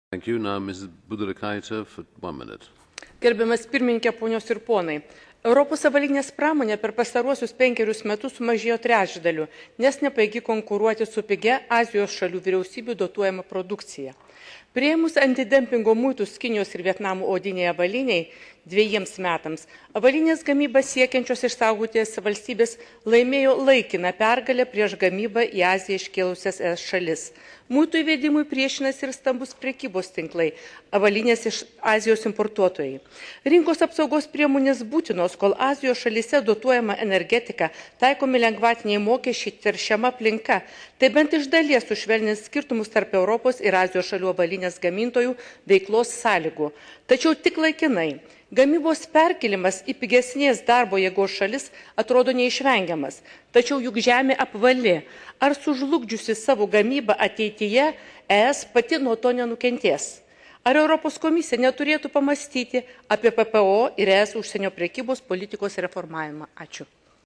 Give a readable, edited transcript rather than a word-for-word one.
Thank you. Now, Mrs. Budrikaitė for 1 minute. Gerbiamas pirmininkė, ponios ir ponai. Europos avalynės pramonė per pastaruosius 5 metus sumažėjo trečdaliu, nes nepajėgi konkuruoti su pigia Azijos šalių vyriausybių dotuojama produkcija. Priėmus antidempingo muitus Kinijos ir Vietnamo odinėje avalynei 2 metams, avalynės gamybą siekiančios išsaugoti valstybės laimėjo laikiną pergalę prieš gamybą į Aziją iškėlusias ES šalis. Muitų įvedimui priešinasi ir stambus prekybos tinklai, avalynės iš Azijos importuotojai. Rinkos apsaugos priemonės būtinos, kol Azijos šalyse dotuojama energetika, taikomi lengvatiniai mokesčiai, teršiama aplinka, tai bent iš dalies sušvelnins skirtumus tarp Europos ir Azijos šalių avalynės gamintojų veiklos sąlygų. Tačiau tik laikinai. Gamybos perkelimas į pigesnės darbo jėgos šalis atrodo neišvengiamas. Tačiau juk žemė apvali. Ar sužlugdžiusi savo gamybą ateityje ES pati nuo to nenukentės? Ar Europos komisija neturėtų pamastyti apie PPO ir ES užsienio prekybos politikos reformavimą? Ačiū.